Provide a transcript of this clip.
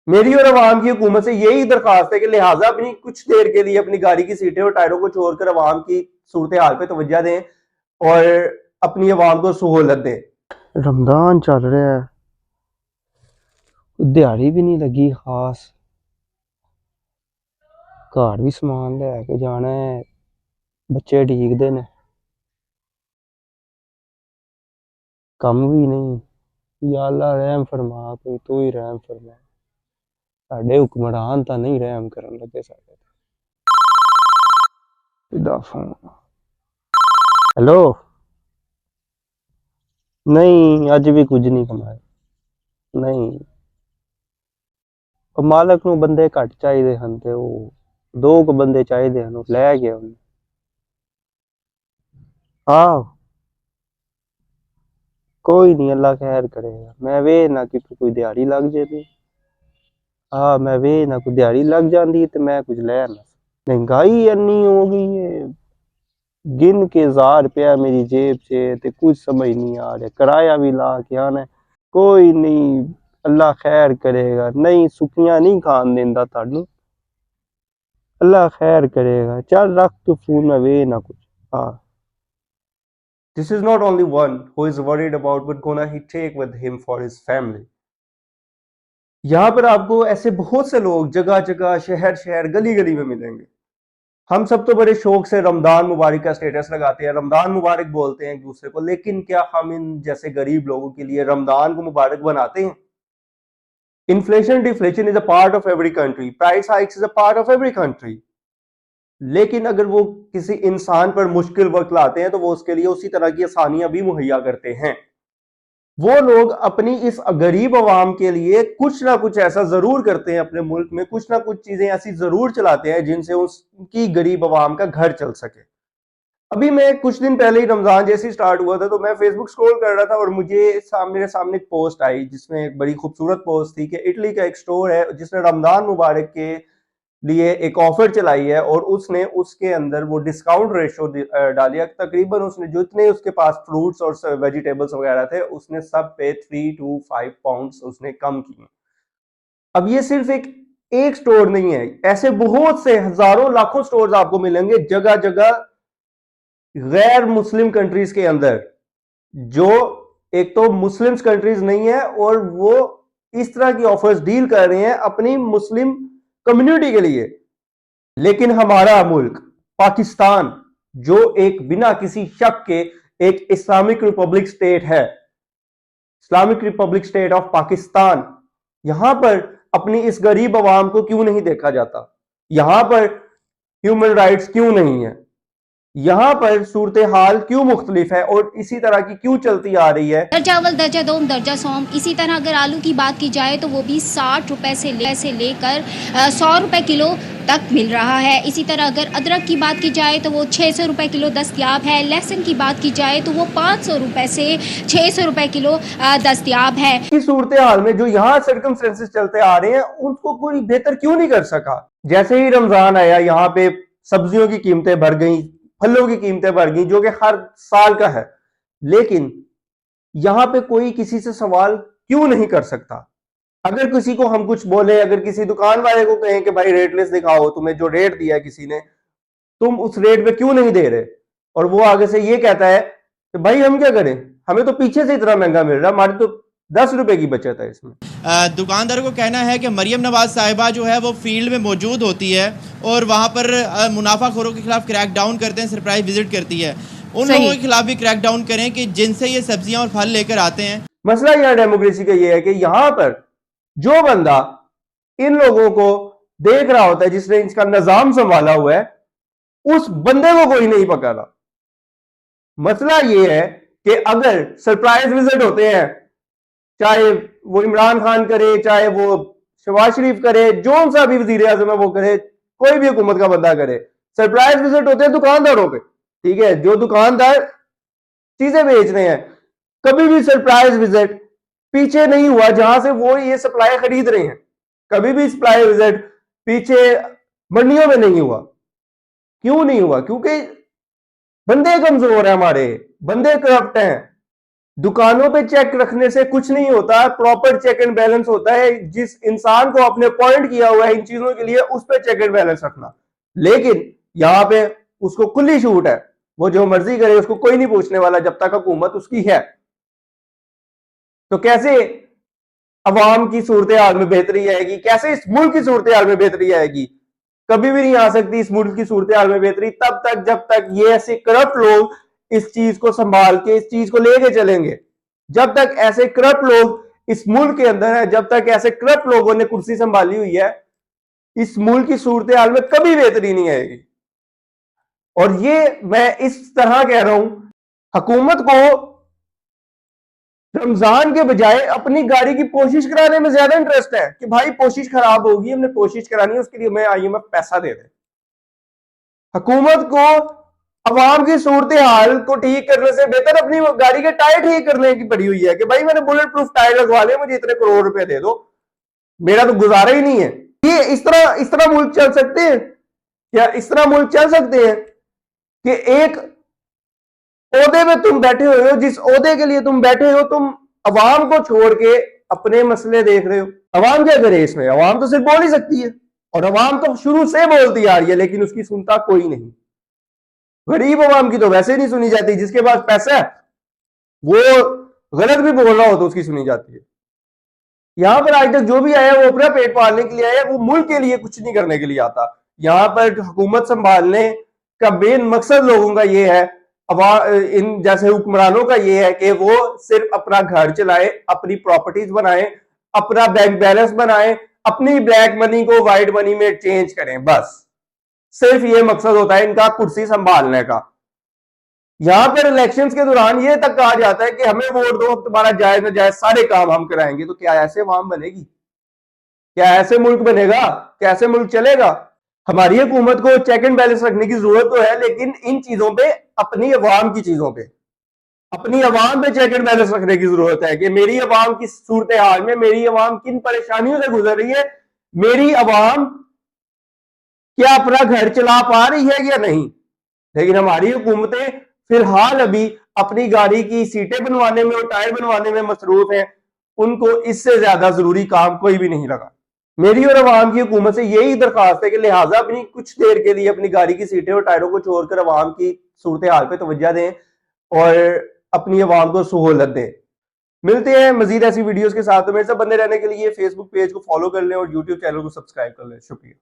मेरी और अवाम की हुकूमत से यही दरखास्त है कि लिहाजा अपनी कुछ देर के लिए अपनी गाड़ी की सीटें और टायरों को छोड़कर अवाम की सूरत हाल पे तवज्जो दें और अपनी अवाम को सहूलत दें। रमजान चल रहा है, दिहाड़ी भी नहीं लगी खास। घर भी समान लैके जाना है, बच्चे ढीकदे ने, कम भी नहीं। या अल्लाह रहम फरमा, कोई तू ही रहम फरमा। साडे हुक्मरान तां नहीं रहम करन लगे साडे ते। Phone hello. नहीं अज भी कुछ नहीं कमाया। नहीं, ਉਹ ਮਾਲਕ ਨੂੰ ਬੰਦੇ ਘੱਟ ਚਾਹੀਦੇ ਹਨ ਤੇ ਉਹ ਦੋ ਕੁ ਬੰਦੇ ਚਾਹੀਦੇ ਹਨ, ਉਹ ਲੈ ਗਿਆ ਉਹਨੇ। हाँ कोई नहीं, अल्लाह खैर करेगा। मैं वे ना कि कोई दिहाड़ी लग जाती। हाँ मैं वे ना कोई दिहाड़ी लग जाती तो मैं कुछ लै ना। महंगाई इन्नी हो गई है, गिन के 1000 रुपया मेरी जेब से ते कुछ समझ नहीं आ रहा। किराया भी ला के आना है। कोई नहीं, अल्लाह खैर करेगा। नहीं सुखियां नहीं खान देंदा थानू, अल्लाह खैर करेगा। चल रख तू फोन में वे ना कुछ। हाँ This is not only one who is worried about what gonna he take with him for his family. यहाँ पर आपको ऐसे बहुत से लोग जगह जगह शहर शहर गली गली में मिलेंगे। हम सब तो बड़े शौक से रमजान मुबारक का स्टेटस लगाते हैं, रमजान मुबारक बोलते हैं एक दूसरे को, लेकिन क्या हम इन जैसे गरीब लोगों के लिए रमजान को मुबारक बनाते हैं? Inflation deflation is a part of every country, price hikes is a part of every country. लेकिन अगर वो किसी इंसान पर मुश्किल वक्त लाते हैं तो वो उसके लिए उसी तरह की आसानियां भी मुहैया करते हैं। वो लोग अपनी इस गरीब आवाम के लिए कुछ ना कुछ ऐसा जरूर करते हैं, अपने मुल्क में कुछ ना कुछ चीजें ऐसी जरूर चलाते हैं जिनसे उसकी गरीब आवाम का घर चल सके। अभी मैं कुछ दिन पहले ही रमजान जैसे ही स्टार्ट हुआ था तो मैं फेसबुक स्क्रॉल कर रहा था और मुझे मेरे सामने एक पोस्ट आई जिसमें एक बड़ी खूबसूरत पोस्ट थी कि इटली का एक स्टोर है जिसने रमजान मुबारक के लिए एक ऑफर चलाई है और उसने उसके अंदर वो डिस्काउंट रेशो डाली है। तकरीबन उसने जितने उसके पास फ्रूट्स और वेजिटेबल्स वगैरह थे उसने सब पे 3 to 5 पाउंड उसने कम किए। अब ये सिर्फ एक स्टोर नहीं है, ऐसे बहुत से हजारों लाखों स्टोर्स आपको मिलेंगे जगह जगह गैर मुस्लिम कंट्रीज के अंदर, जो एक तो मुस्लिम्स कंट्रीज नहीं है और वो इस तरह की ऑफर्स डील कर रहे हैं अपनी मुस्लिम कम्युनिटी के लिए। लेकिन हमारा मुल्क पाकिस्तान, जो एक बिना किसी शक के एक इस्लामिक रिपब्लिक स्टेट है, Islamic Republic state of Pakistan, यहां पर अपनी इस गरीब आवाम को क्यों नहीं देखा जाता? यहां पर ह्यूमन राइट्स क्यों नहीं है? यहां पर सूरत हाल क्यों मुख्तलिफ है और इसी तरह की क्यों चलती आ रही है? चावल दर्जा दोम दर्जा सोम। इसी तरह अगर आलू की बात की जाए तो वो भी 60 रुपए से लेकर 100 रुपए किलो तक मिल रहा है। इसी तरह अगर अदरक की बात की जाए तो वो 600 रुपए किलो दस्तियाब है। लहसुन की बात की जाए तो वो 500 रुपए से 600 रुपए किलो दस्तियाब है। इस सूरत हाल में जो यहाँ सर्कमस्टेंसेस चलते आ रहे हैं उनको कोई बेहतर क्यों नहीं कर सका? जैसे ही रमजान आया यहाँ पे सब्जियों की कीमतें बढ़ गई, फलों की कीमतें बढ़ गई, जो कि हर साल का है, लेकिन यहां पे कोई किसी से सवाल क्यों नहीं कर सकता? अगर किसी को हम कुछ बोले, अगर किसी दुकान वाले को कहें कि भाई रेट लिस्ट दिखाओ, तुम्हें जो रेट दिया किसी ने तुम उस रेट पे क्यों नहीं दे रहे, और वो आगे से ये कहता है कि भाई हम क्या करें, हमें तो पीछे से इतना महंगा मिल रहा है, हमारी तो 10 रुपए की बचत है इसमें। दुकानदार को कहना है कि मरियम नवाज साहिबा जो है वो फील्ड में मौजूद होती है और वहाँ पर मुनाफाखोरों के खिलाफ क्रैक डाउन करते हैं, सरप्राइज विजिट करती है। उन लोगों के खिलाफ भी क्रैक डाउन करें कि जिनसे ये सब्जियां और फल लेकर आते हैं। मसला यहाँ डेमोक्रेसी का ये है कि यहां पर जो बंदा इन लोगों को देख रहा होता है, जिसने इसका निजाम संभाला हुआ है, उस बंदे को कोई नहीं पकड़ा। मसला ये है कि अगर सरप्राइज विजिट होते हैं, चाहे वो इमरान खान करे, चाहे वो शहबाज शरीफ करे, जो सा भी वजीर आजम है वो करे, कोई भी हुकूमत का बंदा करे, सरप्राइज विजिट होते हैं दुकानदारों पे। ठीक है, जो दुकानदार चीजें बेच रहे हैं, कभी भी सरप्राइज विजिट पीछे नहीं हुआ जहां से वो ये सप्लाई खरीद रहे हैं। कभी भी सप्लाई विजिट पीछे मंडियों में नहीं हुआ। क्यों नहीं हुआ? क्योंकि बंदे कमजोर है, हमारे बंदे करप्ट हैं। दुकानों पे चेक रखने से कुछ नहीं होता, प्रॉपर चेक एंड बैलेंस होता है। जिस इंसान को आपने अपॉइंट किया हुआ है इन चीजों के लिए, उस पे चेक एंड बैलेंस रखना। लेकिन यहां पे उसको खुली छूट है, वो जो मर्जी करे, उसको कोई नहीं पूछने वाला जब तक हुकूमत उसकी है। तो कैसे अवाम की सूरत हाल में बेहतरी आएगी, कैसे इस मुल्क की सूरत हाल में बेहतरी आएगी? कभी भी नहीं आ सकती इस मुल्क की सूरत हाल में बेहतरी तब तक जब तक ये ऐसे करप्ट लोग इस चीज को संभाल के, इस चीज को लेके चलेंगे। जब तक ऐसे करप्ट लोग इस मुल्क के अंदर है, जब तक ऐसे करप्ट लोगों ने कुर्सी संभाली हुई है, इस मुल्क की सूरत हाल में कभी बेहतरी नहीं आएगी। और ये मैं इस तरह कह रहा हूं, हुकूमत को रमजान के बजाय अपनी गाड़ी की कोशिश कराने में ज्यादा इंटरेस्ट है कि भाई कोशिश खराब होगी, हमने कोशिश करानी है, उसके लिए हमें IMF पैसा दे दे। हुकूमत को अवाम की सूरत हाल को ठीक करने से बेहतर अपनी गाड़ी के टायर ठीक करने की पड़ी हुई है कि भाई मैंने बुलेट प्रूफ टायर लगवा लिया, मुझे इतने करोड़ रुपए दे दो, मेरा तो गुजारा ही नहीं है। ये इस तरह मुल्क चल सकते हैं क्या? इस तरह मुल्क चल सकते हैं कि एक ओहदे में तुम बैठे हुए हो, जिस ओहदे के लिए तुम बैठे हो, तुम अवाम को छोड़ के अपने मसले देख रहे हो। अवाम क्या करे इसमें? अवाम तो सिर्फ बोल ही सकती है, और अवाम तो शुरू से बोलती आ रही है, लेकिन उसकी सुनता कोई नहीं। गरीब अवाम की तो वैसे नहीं सुनी जाती, जिसके पास पैसा है वो गलत भी बोल रहा हो तो उसकी सुनी जाती है। यहां पर आज तक जो भी आया वो अपना पेट पालने के लिए आया, वो मुल्क के लिए कुछ नहीं करने के लिए आता। यहां पर हुकूमत संभालने का मेन मकसद लोगों का ये है, इन जैसे हुक्मरानों का ये है कि वो सिर्फ अपना घर चलाए, अपनी प्रॉपर्टीज बनाए, अपना बैंक बैलेंस बनाए, अपनी ब्लैक मनी को व्हाइट मनी में चेंज करें। बस सिर्फ ये मकसद होता है इनका कुर्सी संभालने का। यहां पर इलेक्शंस के दौरान ये तक कहा जाता है कि हमें वोट दो, तुम्हारा जायज न जायज सारे काम हम कराएंगे। तो क्या ऐसे अवाम बनेगी? क्या ऐसे मुल्क बनेगा? क्या ऐसे मुल्क चलेगा? हमारी हुकूमत को चेक एंड बैलेंस रखने की जरूरत तो है, लेकिन इन चीजों पे, अपनी अवाम की चीजों पे, अपनी अवाम पे चेक एंड बैलेंस रखने की जरूरत है कि मेरी अवाम की सूरत हाल में मेरी अवाम किन परेशानियों से गुजर रही है, मेरी अवाम क्या अपना घर चला पा रही है या नहीं। लेकिन हमारी हुकूमतें फिलहाल अभी अपनी गाड़ी की सीटें बनवाने में और टायर बनवाने में मसरूफ हैं, उनको इससे ज्यादा जरूरी काम कोई भी नहीं लगा। मेरी और अवाम की हुकूमत से यही दरखास्त है कि लिहाजा अपनी कुछ देर के लिए अपनी गाड़ी की सीटें और टायरों को छोड़कर अवाम की सूरत हाल पे तवज्जो दें और अपनी अवाम को सहूलत दें। मिलते हैं मजीद ऐसी वीडियोस के साथ। तो मेरे साथ बने रहने के लिए फेसबुक पेज को फॉलो कर लें और यूट्यूब चैनल को सब्सक्राइब कर लें। शुक्रिया।